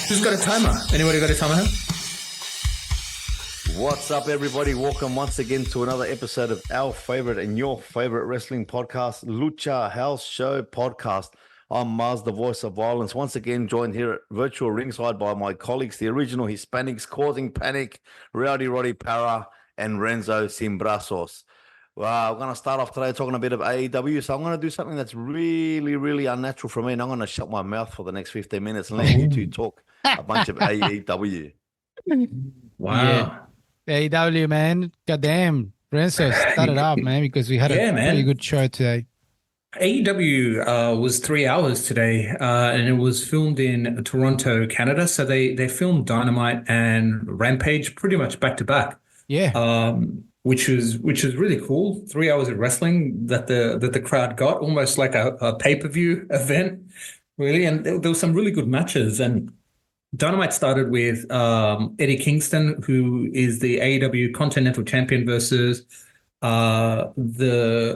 Who's got a timer? Anybody got a timer? What's up, everybody? Welcome once again to another episode of our favorite and your favorite wrestling podcast, Lucha House Show Podcast. I'm Mars, the voice of violence, once again joined here at virtual ringside by my colleagues, the original Hispanics causing panic, Rowdy Roddy Para and Renzo Simbrazos. Well, we're going to start off today talking a bit of AEW, so I'm going to do something that's really, really unnatural for me, and I'm going to shut my mouth for the next 15 minutes and let you two talk a bunch of AEW. Wow. Yeah. AEW, man. Goddamn. Renzo, start it up, man, because we had a pretty good show today. AEW was 3 hours today, and it was filmed in Toronto, Canada. So they filmed Dynamite and Rampage pretty much back to back. Yeah. Which is really cool. 3 hours of wrestling that the crowd got, almost like a pay-per-view event, really. And there were some really good matches. And Dynamite started with Eddie Kingston, who is the AEW Continental Champion, versus the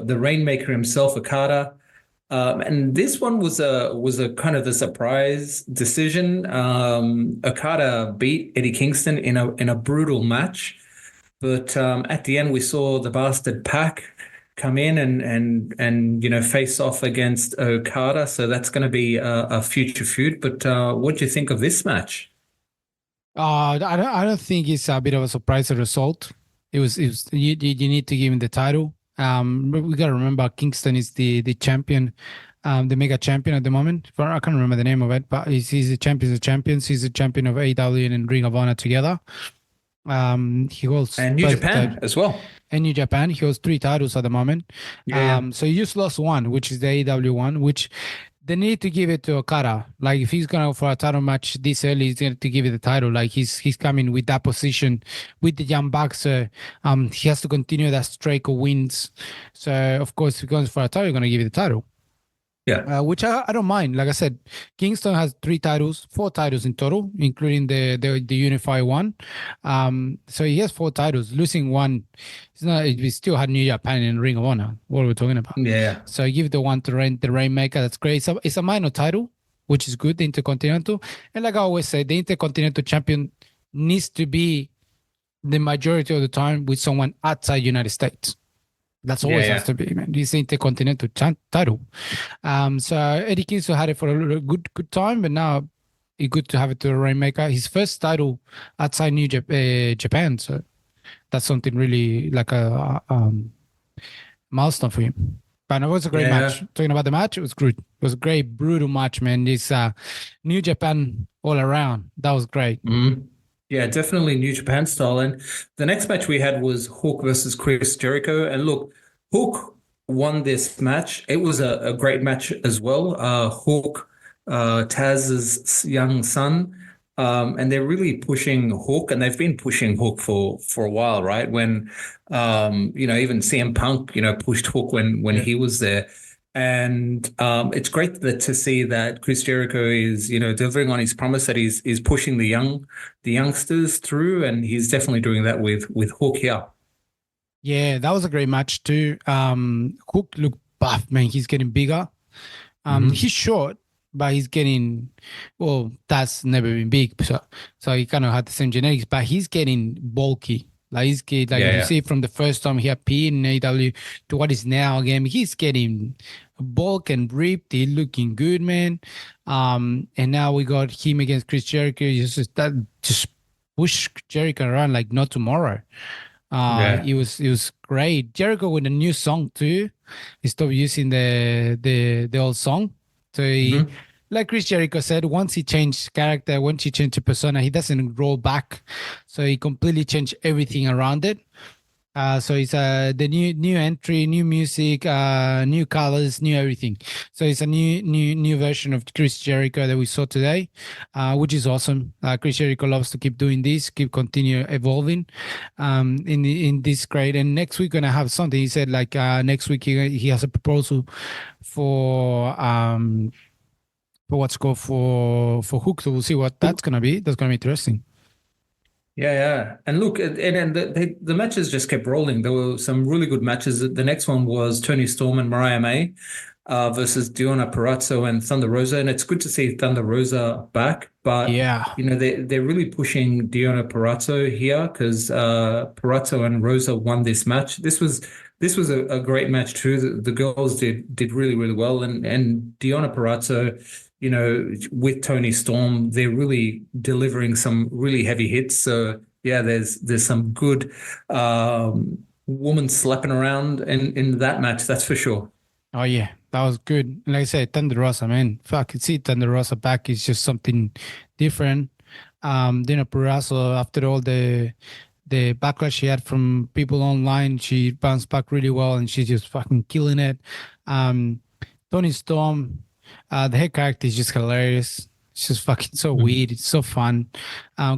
Rainmaker himself, Okada. And this one was a kind of a surprise decision. Okada beat Eddie Kingston in a brutal match, but at the end we saw the Bastard Pac come in and face off against Okada. So that's going to be a future feud. But what do you think of this match? I don't think it's a bit of a surprise result. It was you need to give him the title. We gotta remember Kingston is the champion, the mega champion at the moment. I can't remember the name of it, but he's the champion of champions. He's the champion of AEW and Ring of Honor together. He holds New Japan as well. And New Japan, he holds 3 titles at the moment. Yeah. So he just lost one, which is the AEW one, which they need to give it to Okada. Like, if he's gonna go for a title match this early, he's going to give it the title. Like, he's coming with that position with the Young Bucks. So he has to continue that streak of wins. So of course, if he goes for a title, you're gonna give it the title. Yeah. Which I don't mind. Like I said, Kingston has 4 titles in total, including the unified one. So he has 4 titles. Losing one, it's not. We still had New Japan and Ring of Honor. What are we talking about? Yeah. So give the one to the Rainmaker. That's great. It's a minor title, which is good. The Intercontinental, and like I always say, the Intercontinental champion needs to be the majority of the time with someone outside United States. That's always has to be, man. It's the Intercontinental title. So Eddie Kingston had it for a good time, but now it's good to have it to the Rainmaker. His first title outside Japan. So that's something really like a milestone for him. But it was a great match. Talking about the match, it was good. It was a great, brutal match, man. It's New Japan all around. That was great. Mm-hmm. Yeah, definitely New Japan style. And the next match we had was Hook versus Chris Jericho. And look, Hook won this match. It was a great match as well. Hook, Taz's young son. And they're really pushing Hook, and they've been pushing Hook for a while, right? When, even CM Punk, pushed Hook when he was there. And it's great to see that Chris Jericho is, delivering on his promise that he's pushing the youngsters through, and he's definitely doing that with Hook here. Yeah, that was a great match too. Hook looked buff, man. He's getting bigger. He's short, but he's getting, that's never been big, so he kind of had the same genetics, but he's getting bulky. You see from the first time he appeared in AEW to what is now again, he's getting bulk and ripped. He's looking good, man. And now we got him against Chris Jericho. Just push Jericho around like not tomorrow. It was great. Jericho with a new song too. He stopped using the old song. So he, like Chris Jericho said, once he changed character, once he changed the persona, he doesn't roll back. So he completely changed everything around it. So it's the new entry, new music, new colors, new everything. So it's a new version of Chris Jericho that we saw today, which is awesome. Chris Jericho loves to keep doing this, continue evolving in this great. And next week gonna have something. He said like next week he has a proposal for what's called for Hook. So we'll see what that's gonna be. That's gonna be interesting. Yeah. And look, and the matches just kept rolling. There were some really good matches. The next one was Toni Storm and Mariah May. versus Diona Perazzo and Thunder Rosa, and it's good to see Thunder Rosa back. But Yeah. you know they're really pushing Diona Perazzo here because Perazzo and Rosa won this match. This was a great match too. The girls did really really well, and Diona Perazzo, you know, with Tony Storm, they're really delivering some really heavy hits. So yeah, there's some good woman slapping around in that match. That's for sure. Oh yeah, that was good. And like I said, Thunder Rosa, man, fuck, you see Thunder Rosa back is just something different. Dina Purrazzo, after all the backlash she had from people online, she bounced back really well, and she's just fucking killing it. Tony Storm, the head character is just hilarious. It's just fucking so weird. It's so fun.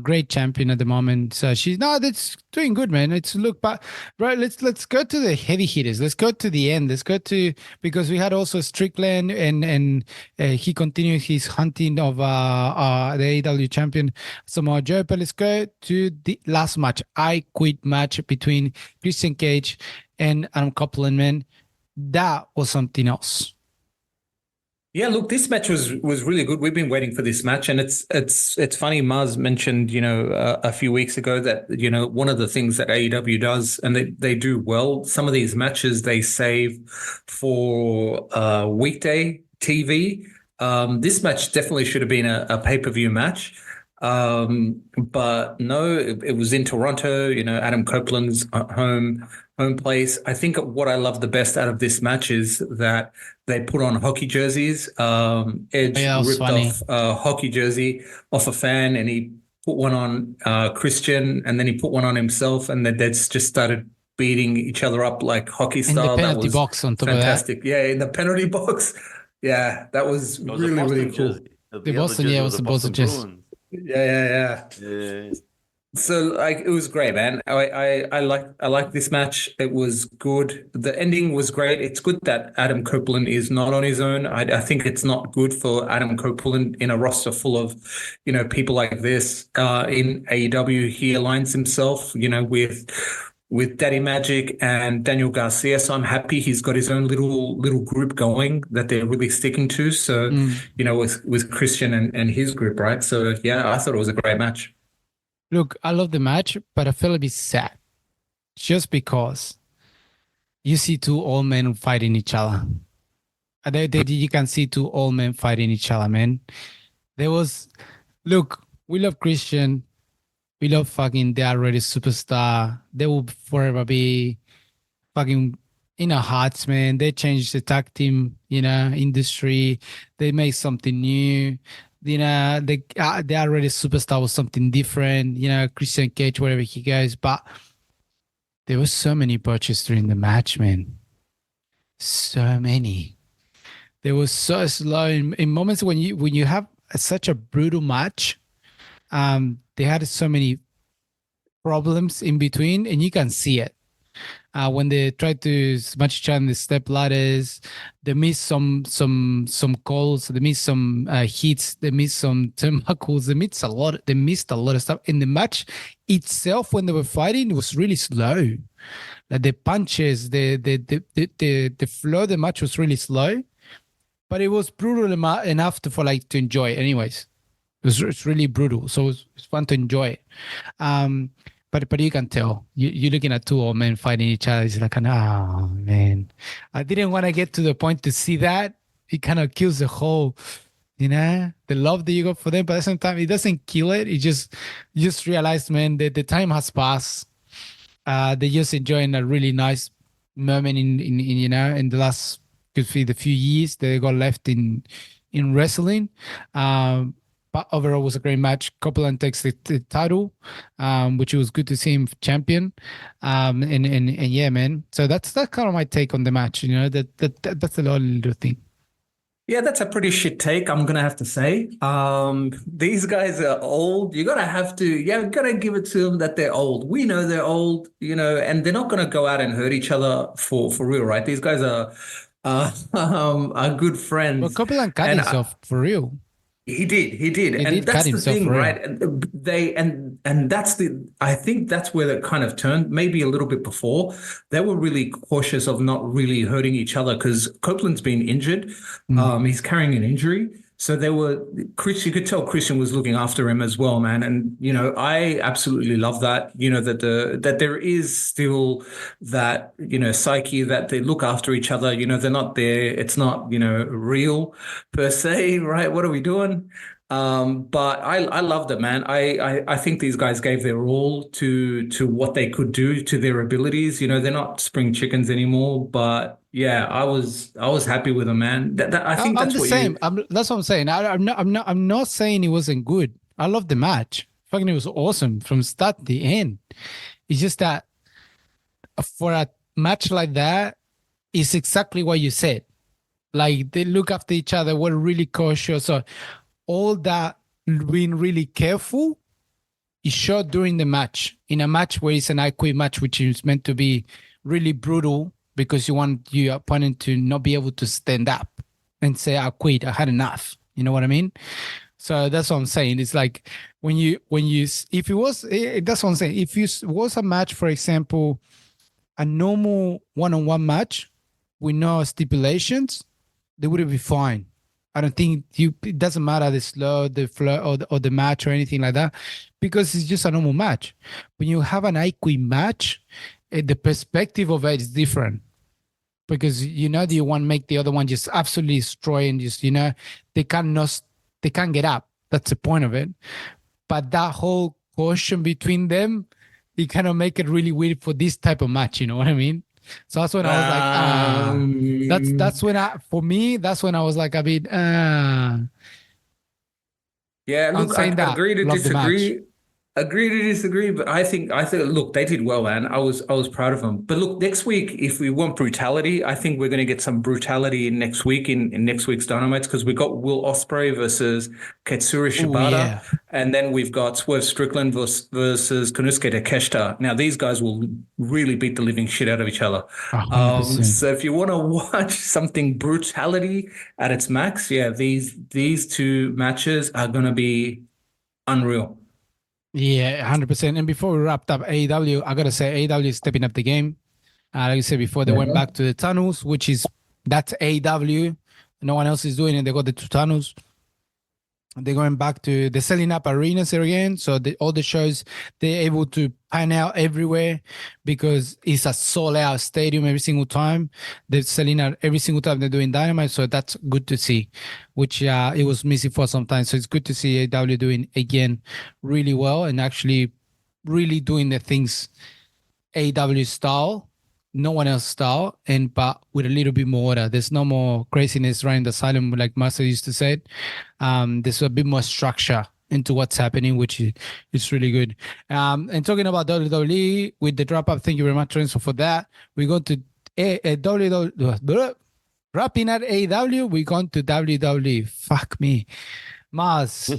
Great champion at the moment. So that's doing good, man. It's look back, right? Let's go to the heavy hitters. Let's go to the end. Let's go to, because we had also Strickland and he continued his hunting of the AEW champion Samoa Joe. But let's go to the last match. I Quit match between Christian Cage and Adam Copeland, man. That was something else. Yeah, look, this match was really good. We've been waiting for this match, and it's funny. Mars mentioned, you know, a few weeks ago that, you know, one of the things that AEW does, and they do well, some of these matches they save for weekday TV. This match definitely should have been a pay-per-view match. But no, it was in Toronto, you know, Adam Copeland's home place. I think what I love the best out of this match is that they put on hockey jerseys. Edge ripped off a hockey jersey off a fan, and he put one on Christian, and then he put one on himself, and then they just started beating each other up like hockey style. In the penalty box on top fantastic. of that. Yeah, in the penalty box. Yeah, that was really, really cool. The Boston, yeah, it was the Boston jersey. Yeah. So like it was great, man. I like this match. It was good. The ending was great. It's good that Adam Copeland is not on his own. I think it's not good for Adam Copeland in a roster full of, you know, people like this. In AEW, he aligns himself, you know, with Daddy Magic and Daniel Garcia. So I'm happy he's got his own little group going that they're really sticking to. So, you know, with Christian and his group, right? So yeah, I thought it was a great match. Look, I love the match, but I feel a bit sad just because you see two old men fighting each other. You can see two old men fighting each other, man. Look, we love Christian. We love fucking, they are already superstar. They will forever be fucking in our hearts, man. They changed the tag team, you know, industry. They make something new. You know, they already superstar with something different. You know, Christian Cage, wherever he goes. But there were so many botches during the match, man. So many. They were so slow in moments when you have such a brutal match. They had so many problems in between, and you can see it. When they tried to smash each other in the step ladders, they missed some calls, they missed some hits, they missed some turnbuckles, they missed a lot of stuff. In the match itself, when they were fighting, it was really slow. Like the punches, the flow of the match was really slow, but it was brutal enough to enjoy it anyways. It's really brutal, so it's fun to enjoy it. But you can tell you're looking at two old men fighting each other. It's like, oh man, I didn't want to get to the point to see that. It kind of kills the whole, you know, the love that you got for them. But at the same time, it doesn't kill it. You just realize, man, that the time has passed. They're just enjoying a really nice moment in you know, in the last the few years they got left in wrestling. But overall, it was a great match. Copeland takes the title, which was good to see him champion. And yeah, man. So that's kind of my take on the match. You know, that's a little thing. Yeah, that's a pretty shit take, I'm gonna have to say. These guys are old. You gotta give it to them that they're old. We know they're old, you know, and they're not gonna go out and hurt each other for real, right? These guys are good friends. Well, Copeland cut himself for real. He did, He and did cut that's the himself thing, for real. right? And that's the. I think that's where that kind of turned. Maybe a little bit before, they were really cautious of not really hurting each other because Copeland's been injured. Mm. He's carrying an injury, so they were. Chris, you could tell Christian was looking after him as well, man. And I absolutely love that. That there is still that psyche that they look after each other. They're not there. It's not real per se, right? What are we doing? But I loved it, man. I think these guys gave their all to what they could do, to their abilities. They're not spring chickens anymore. But yeah, I was happy with them, man. I think I'm that's the what same. you. That's what I'm saying. I'm not saying it wasn't good. I love the match. Fucking, it was awesome from start to the end. It's just that for a match like that, it's exactly what you said. Like they look after each other, were really cautious. So all that being really careful is showed during the match. In a match where it's an I Quit match, which is meant to be really brutal because you want your opponent to not be able to stand up and say, I quit, I had enough. You know what I mean? So that's what I'm saying. It's like if it was, that's what I'm saying. If it was a match, for example, a normal one-on-one match with no stipulations, they would be fine. I don't think it doesn't matter the slow, the flow, or the match or anything like that, because it's just a normal match. When you have an I Quit match, the perspective of it is different because you want to make the other one just absolutely destroy and just they can't get up. That's the point of it. But that whole caution between them, it kind of make it really weird for this type of match. You know what I mean? So that's when I was like, that's when that's when I was like a bit. Yeah, I'm look, I saying that. agree to Love the match. disagree. Agree to disagree, but I think look, they did well, man. I was proud of them. But look, next week, if we want brutality, I think we're going to get some brutality next week in next week's Dynamites because we got Will Ospreay versus Katsura Oh Shibata, yeah, and then we've got Swerve Strickland versus Konosuke Takeshita. Now these guys will really beat the living shit out of each other. 100%. So if you want to watch something brutality at its max, yeah, these two matches are going to be unreal. Yeah, 100%. And before we wrapped up AEW, I gotta say AEW is stepping up the game. Like you said before, they went back to the tunnels, that's AEW. No one else is doing it. They got the two tunnels. They're going back to they're selling up arenas again. So all the shows they're able to pan out everywhere because it's a sold out stadium every single time. They're selling out every single time they're doing Dynamite. So that's good to see, which it was missing for some time. So it's good to see AEW doing again really well and actually really doing the things AEW style, no one else style, but with a little bit more order. There's no more craziness running the asylum like Master used to say. There's a bit more structure into what's happening, which is really good. And talking about WWE with the drop up, thank you very much, Renzo, for that. We go to WWE. Wrapping at AEW, we gone to WWE. Fuck me, Mars.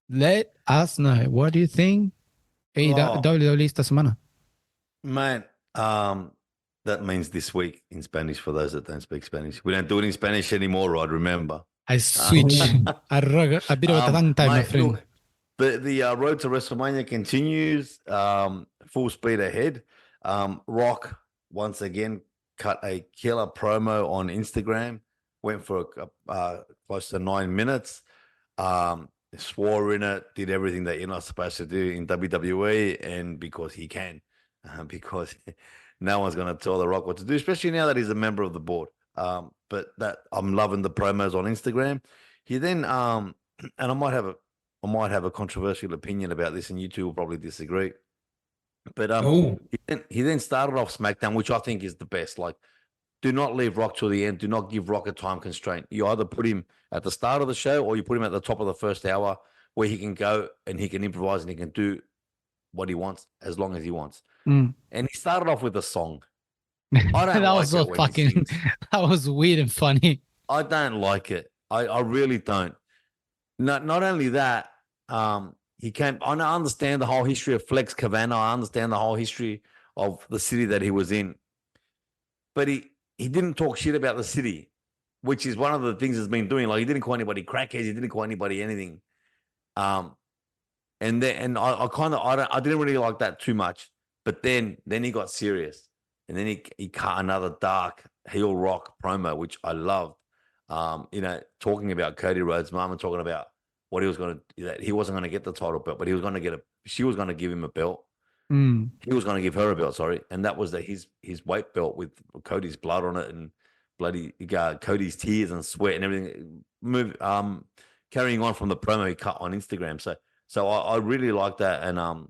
Let us know, what do you think WWE esta semana? Man, that means this week in Spanish for those that don't speak Spanish. We don't do it in Spanish anymore, Rod, remember. I switch a bit of a tongue time, my mate, friend. look, the road to WrestleMania continues, full speed ahead. Rock, once again, cut a killer promo on Instagram, went for close to 9 minutes, swore in it, did everything that you're not supposed to do in WWE, and because he can. Because no one's going to tell The Rock what to do, especially now that he's a member of the board. But that I'm loving the promos on Instagram. He then, and I might have a controversial opinion about this, and you two will probably disagree. But he then started off SmackDown, which I think is the best. Like, do not leave Rock till the end. Do not give Rock a time constraint. You either put him at the start of the show or you put him at the top of the first hour where he can go and he can improvise and he can do what he wants as long as he wants. And he started off with a song. I don't that like was so it fucking. That was weird and funny. I don't like it. I really don't. Not only that, he came. I understand the whole history of Flex Cavana. I understand the whole history of the city that he was in, but he didn't talk shit about the city. which is one of the things he's been doing. Like, he didn't call anybody crackheads. He didn't call anybody anything. And then, and I didn't really like that too much. But then he got serious, and then he cut another dark heel rock promo, which I loved. Talking about Cody Rhodes' mom and talking about what he was going to, that he wasn't going to get the title belt, but he was going to she was going to give him a belt. He was going to give her a belt, sorry. And that was his weight belt with Cody's blood on it and bloody Cody's tears and sweat and everything. Carrying on from the promo he cut on Instagram. So I really like that. And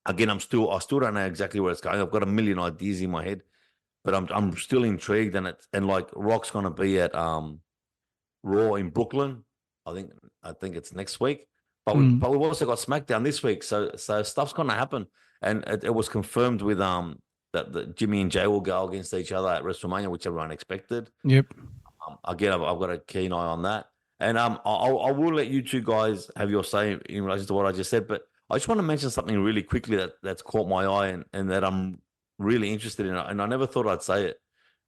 again, I still don't know exactly where it's going. I've got a million ideas in my head, but I'm still intrigued. And like Rock's going to be at Raw in Brooklyn. I think it's next week. But we've also got SmackDown this week. So stuff's going to happen. And it was confirmed with that Jimmy and Jay will go against each other at WrestleMania, which everyone expected. Yep. Again, I've got a keen eye on that. And I will let you two guys have your say in relation to what I just said. But I just want to mention something really quickly that's caught my eye and that I'm really interested in. And I never thought I'd say it.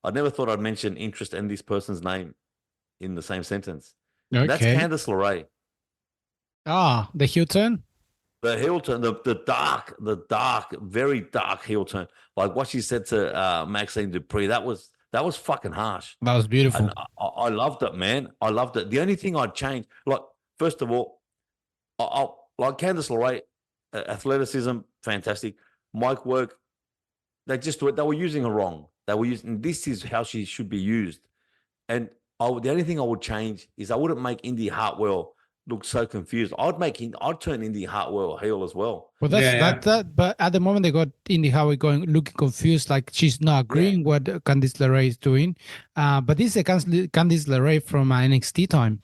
I never thought I'd mention interest in this person's name in the same sentence. Okay. That's Candice LeRae. Ah, the heel turn? The heel turn, the dark, very dark heel turn. Like what she said to Maxine Dupree, that was fucking harsh. That was beautiful. And I loved it, man. I loved it. The only thing I'd change, like, first of all, I like Candice LeRae, athleticism, fantastic. Mic work, they were using her wrong. This is how she should be used. And the only thing I would change is I wouldn't make Indy Hartwell look so confused. I'd turn Indy Hartwell heel as well. Well, that. But at the moment, they got Indy Hartwell looking confused, like she's not agreeing what Candice LeRae is doing. But this is Candice LeRae from NXT time.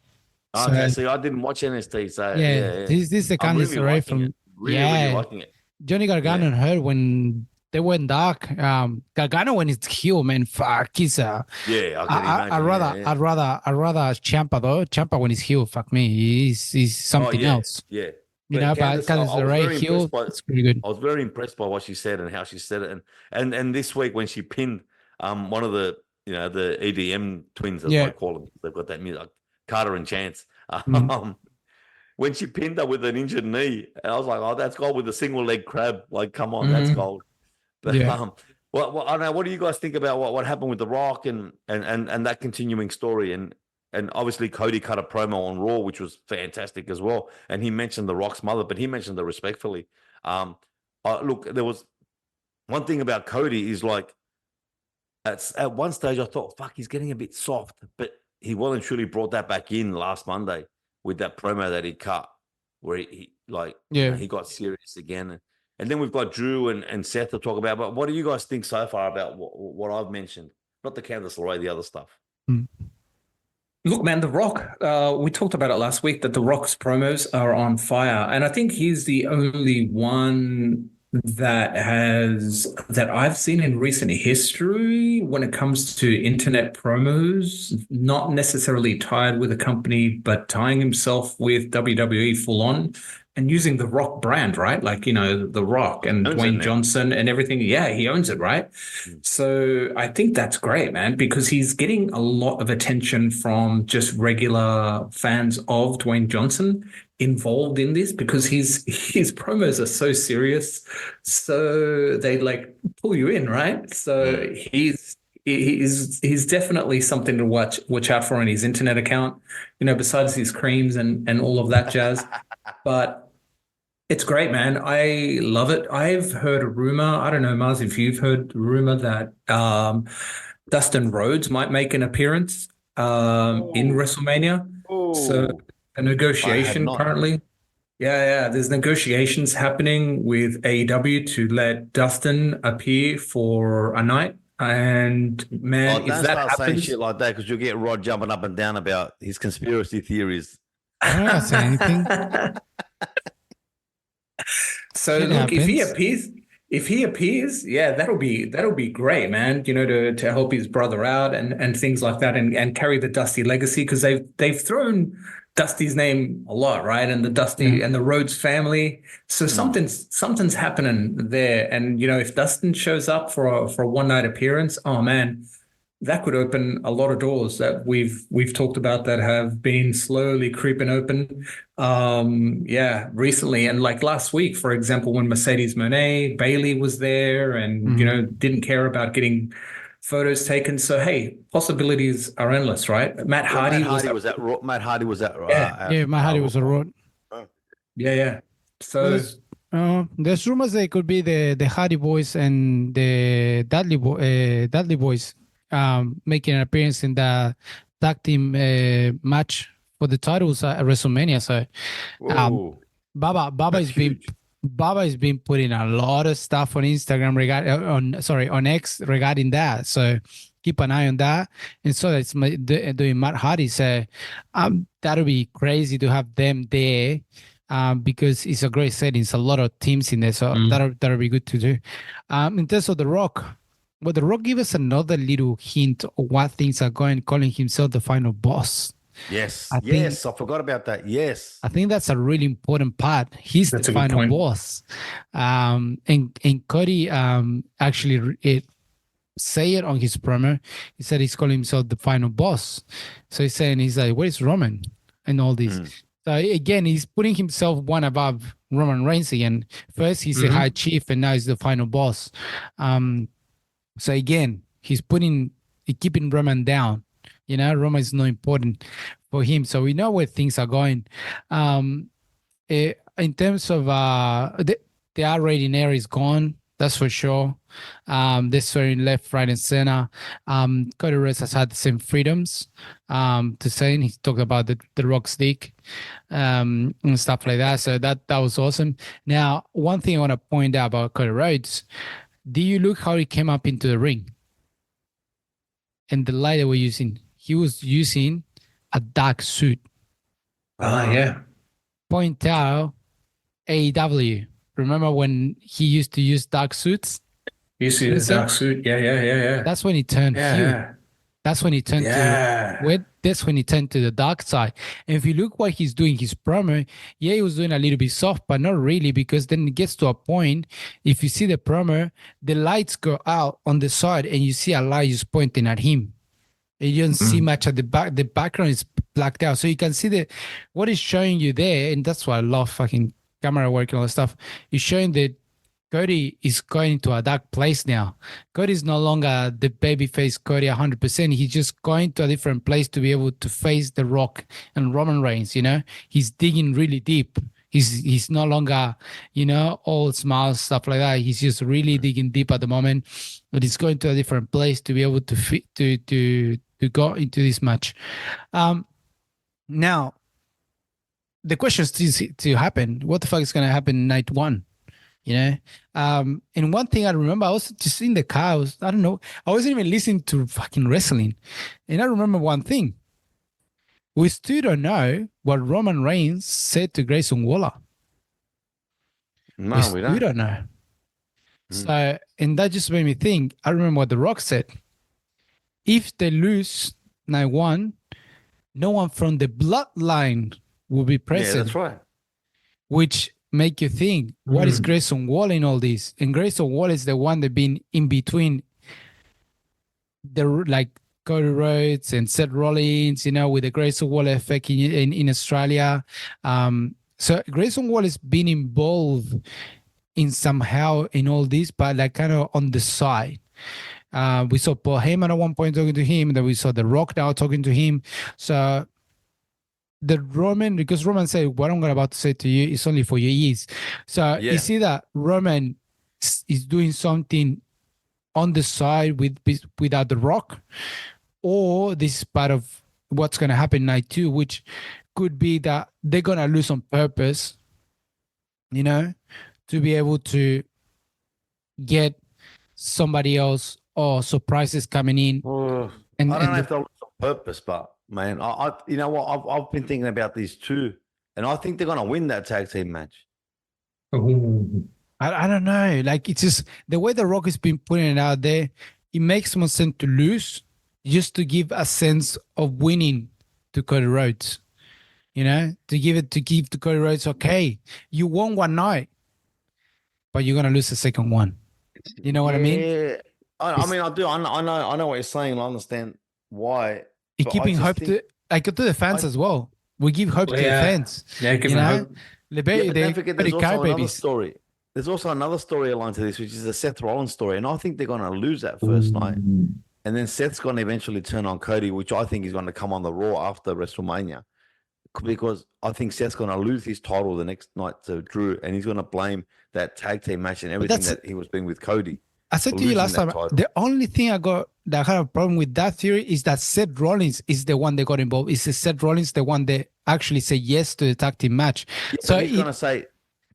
Okay, so I didn't watch NXT. So yeah. This is the Candice LeRae from really liking it. Johnny Gargano and her when they went dark. Gargano when it's heel, man, fuck, he's I can imagine. I'd rather Ciampa though. Ciampa when he's heel, fuck me, he's something else. Yeah. You know, but Candice LeRae heel, it's pretty good. I was very impressed by what she said and how she said it, and this week when she pinned one of the the EDM twins, as I call them, they've got that music, Carter and Chance. When she pinned her with an injured knee, and I was like, oh, that's gold with a single leg crab. Like, come on, that's gold. But well, I don't know. What do you guys think about what happened with The Rock and that continuing story? And obviously Cody cut a promo on Raw, which was fantastic as well. And he mentioned The Rock's mother, but he mentioned her respectfully. Look, there was one thing about Cody is like at one stage I thought, fuck, he's getting a bit soft, but he well and truly brought that back in last Monday with that promo that he cut, where he got serious again. And then we've got Drew and Seth to talk about. But what do you guys think so far about what I've mentioned? Not the Candice LeRae, the other stuff. Look, man, The Rock, we talked about it last week that The Rock's promos are on fire. And I think he's the only one that I've seen in recent history when it comes to internet promos, not necessarily tied with a company, but tying himself with WWE full on and using the Rock brand, right? Like, The Rock and Dwayne Johnson and everything. Yeah, he owns it, right? So I think that's great, man, because he's getting a lot of attention from just regular fans of Dwayne Johnson involved in this because his promos are so serious. So they like pull you in, right? So he's definitely something to watch out for on his internet account, besides his creams and all of that jazz. But it's great, man. I love it. I've heard a rumor. I don't know, Mars, if you've heard the rumor that Dustin Rhodes might make an appearance in WrestleMania. So a negotiation currently. Yeah. There's negotiations happening with AEW to let Dustin appear for a night. And man, if that happens, saying shit like that because you'll get Rod jumping up and down about his conspiracy theories. I'm not saying anything. So look, if he appears, yeah, that'll be great, man. To help his brother out and things like that, and carry the Dusty legacy because they've thrown Dusty's name a lot, right? And the Dusty and the Rhodes family. So something's happening there. And if Dustin shows up for a one night appearance, oh man, that could open a lot of doors that we've talked about that have been slowly creeping open. Yeah, recently, and like last week, for example, when Mercedes Moné Bailey was there, and didn't care about getting photos taken. So hey, possibilities are endless, right? Matt Hardy, Matt Hardy was at Yeah, Matt Hardy was a road. yeah. So there's rumors that it could be the Hardy boys and the Dudley boys making an appearance in the tag team match for the titles at WrestleMania. So Baba has been putting a lot of stuff on Instagram on X regarding that. So keep an eye on that. And so it's doing Matt Hardy. So that'll be crazy to have them there. Because it's a great setting. It's a lot of teams in there, so that'll be good to do. In terms of The Rock, well, The Rock gave us another little hint of what things are going, calling himself the final boss. Yes, I forgot about that. Yes, I think that's a really important part. He's the final boss. And Cody actually say it on his promo. He said he's calling himself the final boss. So he's like, where's Roman and all this? So again, he's putting himself one above Roman Reigns again. First, he's the high chief, and now he's the final boss. So again, he's keeping Roman down. Roman is not important for him. So we know where things are going. In terms of the R rating era is gone. That's for sure. They're swearing left, right, and center. Cody Rhodes has had the same freedoms to say. He talked about the Rock stick and stuff like that. So that was awesome. Now, one thing I want to point out about Cody Rhodes, do you look how he came up into the ring? And the light they were using, he was using a dark suit. Yeah. Point out AEW. Remember when he used to use dark suits? You see the dark suit? Yeah. That's when he turned heel. That's when he turned that's when he turned to the dark side. And if you look what he's doing, his promo, he was doing a little bit soft, but not really, because then it gets to a point, if you see the promo, the lights go out on the side and you see a light just pointing at him. And you don't see much at the back. The background is blacked out. So you can see what is showing you there, and that's why I love fucking camera work and all that stuff, is showing that Cody is going to a dark place now. Cody is no longer the babyface Cody 100%. He's just going to a different place to be able to face The Rock and Roman Reigns, He's digging really deep. He's no longer, all smiles, stuff like that. He's just really digging deep at the moment. But he's going to a different place to be able to go into this match. Now, the question is to happen. What the fuck is going to happen night one? And one thing I remember, I was just in the car. I wasn't even listening to fucking wrestling. And I remember one thing. We still don't know what Roman Reigns said to Grayson Waller. No, we still don't know. So, and that just made me think. I remember what The Rock said. If they lose night one, no one from the bloodline will be present. Yeah, that's right. Which make you think, what is Grayson Waller in all this? And Grayson Waller is the one that been in between Cody Rhodes and Seth Rollins, with the Grayson Waller effect in Australia. So Grayson Waller has been involved in somehow in all this, but kind of on the side. We saw Paul Heyman at one point talking to him, and then we saw The Rock now talking to him. So because Roman said, what I'm about to say to you is only for your ears. So you see that Roman is doing something on the side without The Rock, or this is part of what's going to happen night two, which could be that they're going to lose on purpose, to be able to get somebody else or surprises coming in. I don't know if they'll lose on purpose, but man, you know what? I've been thinking about these too, and I think they're going to win that tag team match. I don't know. It's just the way The Rock has been putting it out there, it makes more sense to lose just to give a sense of winning to Cody Rhodes. To give to Cody Rhodes, okay, you won one night, but you're going to lose the second one. You know what I mean? I mean, I do. I know what you're saying. I understand why. You're But I giving just hope think, to the fans I- as well. We give hope to the Yeah. fans. Yeah, give You me know, hope. the yeah, but don't forget, there's also another babies. story. There's also another storyline to this, which is the Seth Rollins story, and I think they're going to lose that first night, and then Seth's going to eventually turn on Cody, which I think is going to come on the Raw after WrestleMania, because I think Seth's going to lose his title the next night to Drew, and he's going to blame that tag team match and everything that's- that he was doing with Cody. I said for to you losing last that time, title. the only thing that I had a problem with that theory is that Seth Rollins is the one that got involved. Is Seth Rollins the one that actually said yes to the tag team match? Yeah, So but he's going to say,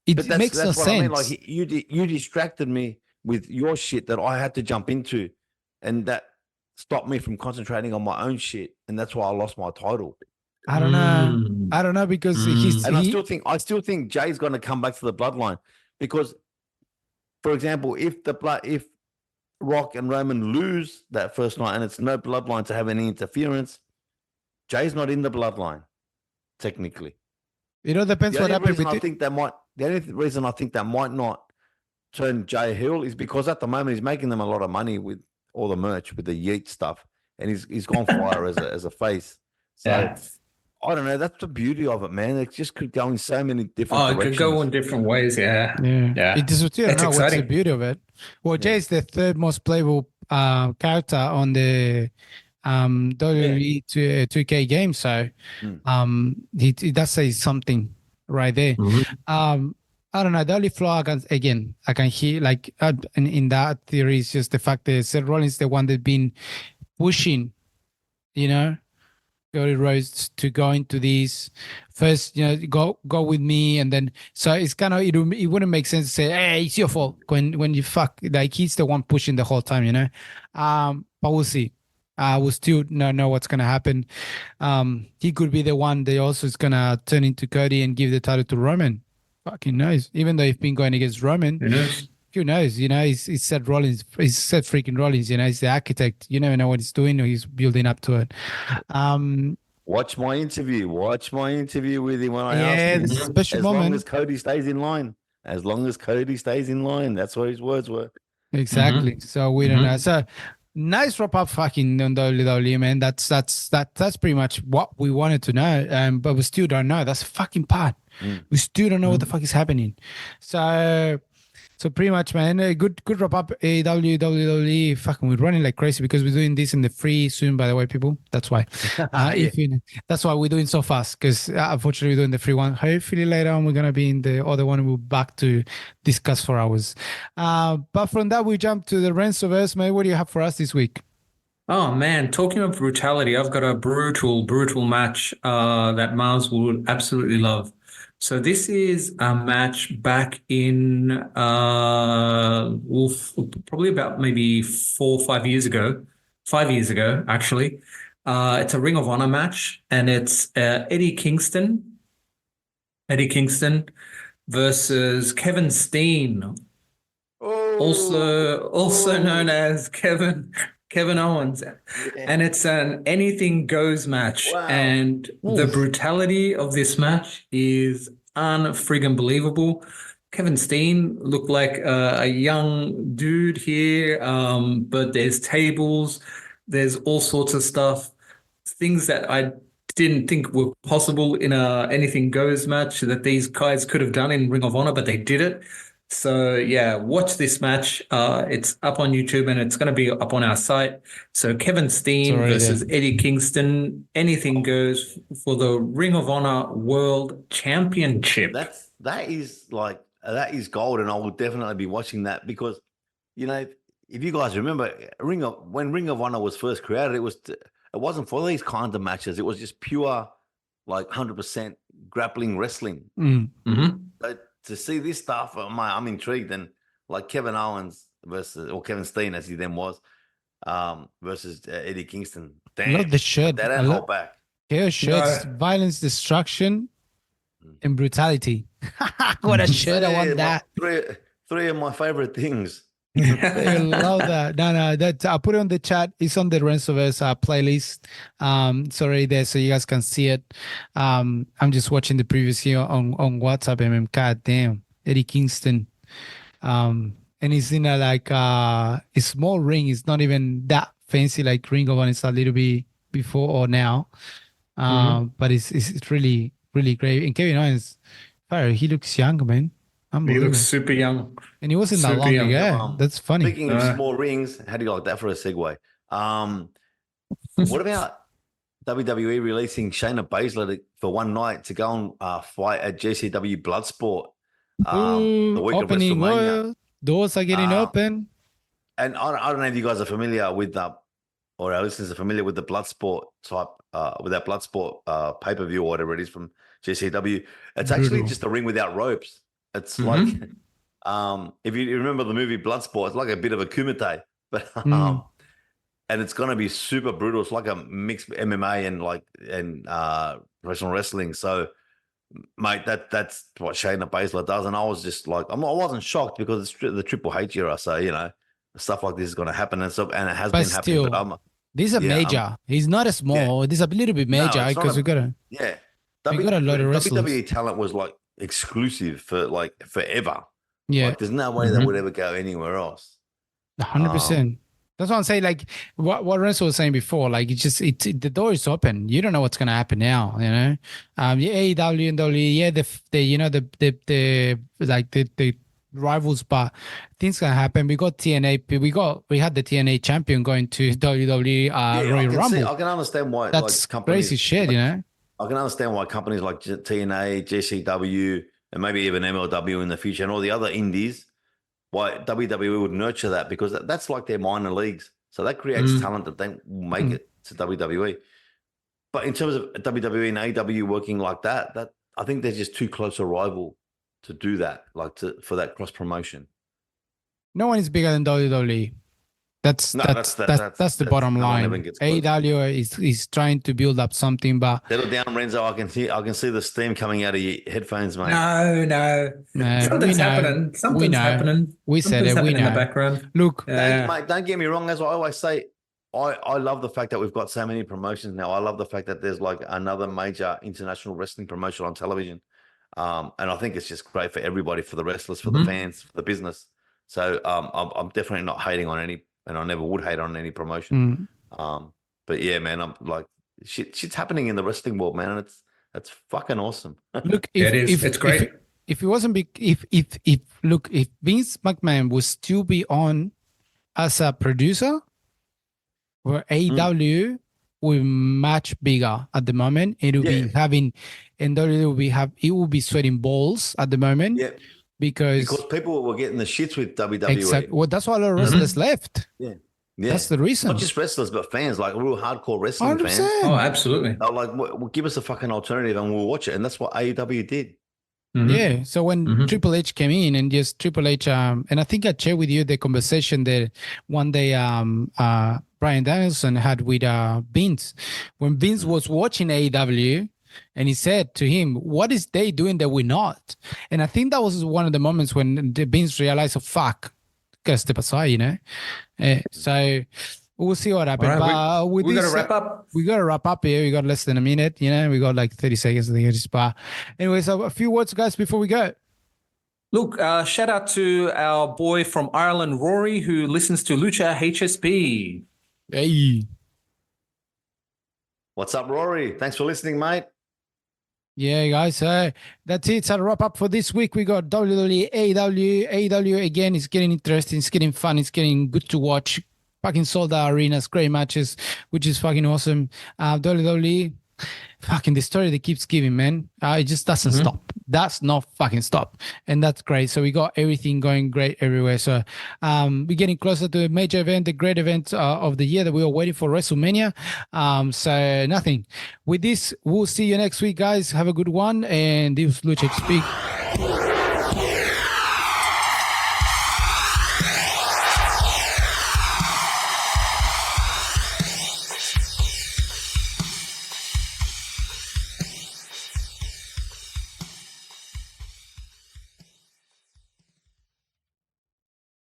it but that's, makes no that's what sense. I mean. Like you distracted me with your shit that I had to jump into, and that stopped me from concentrating on my own shit, and that's why I lost my title. I don't know. Mm. I don't know because And I still think Jay's going to come back to the bloodline because, for example, if Rock and Roman lose that first night and it's no bloodline to have any interference, Jay's not in the bloodline technically. depends The what only happens reason with I it. think the only reason I think that might not turn Jay heel is because at the moment he's making them a lot of money with all the merch, with the Yeet stuff, and he's gone fire as a face. So Yeah. I don't know. That's the beauty of it, man. It just could go in so many different Oh, it directions. could go in different ways. Yeah. Yeah. It is, I don't It's know what's the exciting. beauty of it. Well, Jay is the third most playable character on the WWE 2K game, so he does say something right there. Mhm. I don't know. The only flaw I can hear like in that theory is just the fact that Seth Rollins is the one that's been pushing, Cody Rhodes to go into these first, go with me, and then so it's kind of it wouldn't make sense to say, hey, it's your fault when you fuck, like he's the one pushing the whole time, but we'll see. We'll still not know what's gonna happen. He could be the one that also is gonna turn into Cody and give the title to Roman. Fucking knows. Even though he's been going against Roman, Who knows? who knows? He's Seth Rollins. He's Seth freaking Rollins. He's the architect. You never know what he's doing or he's building up to it. Watch my interview. Watch my interview with him when I Yeah, asked this him. is a special As long moment. as Cody stays in line. As long as Cody stays in line. That's what his words were. Exactly. So we don't know. So nice wrap up fucking on WWE, man. That's pretty much what we wanted to know. But we still don't know. That's the fucking part. We still don't know what the fuck is happening. So pretty much, man, a good wrap up. WWE, fucking, we're running like crazy because we're doing this in the free soon. By the way, people, that's why. That's why we're doing so fast because unfortunately we're doing the free one. Hopefully later on we're gonna be in the other one. We'll back to discuss for hours. But from that we jump to the Rensoverse, man. What do you have for us this week? Oh man, talking of brutality, I've got a brutal match that Mars would absolutely love. So this is a match back in probably about maybe 4 or 5 years ago. 5 years ago, actually. It's a Ring of Honor match, and it's Eddie Kingston versus Kevin Steen, also known as Kevin Owens. And it's an anything goes match. Wow. And the brutality of this match is unfriggin' believable. Kevin Steen looked like a young dude here, but there's tables, there's all sorts of stuff, things that I didn't think were possible in a anything goes match that these guys could have done in Ring of Honor, but they did it. So yeah, watch this match. It's up on YouTube and it's going to be up on our site. So Kevin Steen versus Eddie Kingston, anything goes for the Ring of Honor World Championship. That is gold, and I will definitely be watching that because, if you guys remember, when Ring of Honor was first created, it wasn't for these kinds of matches. It was just pure, like 100% grappling wrestling. Mm-hmm. So to see this stuff, I'm intrigued. And like Kevin Owens or Kevin Steen, as he then was, versus Eddie Kingston. Damn, I love the shirt. That ain't hold back. Chaos shirts, violence, destruction, and brutality. What a shirt! I want that. Three of my favorite things. I love that. No, that I'll put it on the chat. It's on the Rensoverse playlist. It's already there, so you guys can see it. I'm just watching the previews here on WhatsApp. And God damn, Eddie Kingston. and he's in a small ring. It's not even that fancy like Ring of Honor. It's a little bit before or now. But it's really, really great. And Kevin Owens, he looks young, man. He Unbelievable. looks super young. And he wasn't that super long young. ago. That's funny. Speaking of small rings, how do you like that for a segue? What about WWE releasing Shayna Baszler for one night to go and fight at GCW Bloodsport the week Opening of WrestleMania? Royal, doors are getting open. And I don't know if you guys are familiar with or our listeners are familiar with the Bloodsport type, with that Bloodsport pay-per-view or whatever it is from GCW. It's actually just a ring without ropes. It's like, if you remember the movie Bloodsport, it's like a bit of a kumite, but and it's going to be super brutal. It's like a mixed MMA and professional wrestling. So, mate, that's what Shayna Baszler does. And I was just like, I wasn't shocked because it's the Triple H era. So, you know, stuff like this is going to happen and stuff, and it has been happening. But this is a major. He's not a small. This is a little bit major because we got a lot of wrestlers. WWE talent was like exclusive for like forever. Yeah, like, there's no way that would ever go anywhere else. 100%. That's what I'm saying. Like what Renzo was saying before. Like the door is open. You don't know what's gonna happen now. You know, AEW and WWE. The rivals, but things can happen. We got TNA. We had the TNA champion going to WWE Royal Rumble. I can understand why. That's like, companies, crazy shit. You know. I can understand why companies like TNA, GCW, and maybe even MLW in the future, and all the other indies, why WWE would nurture that, because that's like their minor leagues. So that creates talent that then will make it to WWE. But in terms of WWE and AEW working like that I think they're just too close a rival to do that, for that cross promotion. No one is bigger than WWE. That's the bottom line. AEW is trying to build up something, but settle down, Renzo. I can see the steam coming out of your headphones, mate. No. Something's happening. Something's happening. We said it. We know. In the background. Look, mate, don't get me wrong. As I always say, I love the fact that we've got so many promotions now. I love the fact that there's like another major international wrestling promotion on television. And I think it's just great for everybody, for the wrestlers, for the fans, for the business. So I'm definitely not hating on any. And I never would hate on any promotion. But yeah, man, I'm like, shit's happening in the wrestling world, man. And it's fucking awesome. Look, it's great. If it wasn't big, if Vince McMahon would still be on as a producer, where AEW will much bigger at the moment. It will be having, and WWE it will be sweating balls at the moment. Yeah. Because people were getting the shits with WWE. Exactly. Well, that's why a lot of wrestlers left. Yeah. That's the reason. Not just wrestlers, but fans, like real hardcore wrestling 100%. fans. Oh, absolutely. They're like, well, give us a fucking alternative and we'll watch it. And that's what AEW did. Yeah. So when Triple H came in and just Triple H, and I think I shared with you the conversation that one day Bryan Danielson had with Vince. When Vince was watching AEW, and he said to him, what is they doing that we're not? And I think that was one of the moments when the Vince realized, oh, fuck, gotta step aside, you know? So we'll see what happens. Right, but we got to wrap up. We got to wrap up here. We got less than a minute, you know? We got like 30 seconds. But anyway, so a few words, guys, before we go. Look, shout out to our boy from Ireland, Rory, who listens to Lucha HSP. Hey. What's up, Rory? Thanks for listening, mate. Yeah, guys. That's it. It's a wrap up for this week. We got WWE, AEW. AEW again is getting interesting. It's getting fun. It's getting good to watch. Fucking sold out arenas, great matches, which is fucking awesome. WWE, fucking the story that keeps giving, man. It just doesn't stop. That's not fucking stop. And that's great. So we got everything going great everywhere. So we're getting closer to a major event, the great event of the year that we were waiting for, WrestleMania. So nothing. With this, we'll see you next week, guys. Have a good one. And this was Lucha Speak.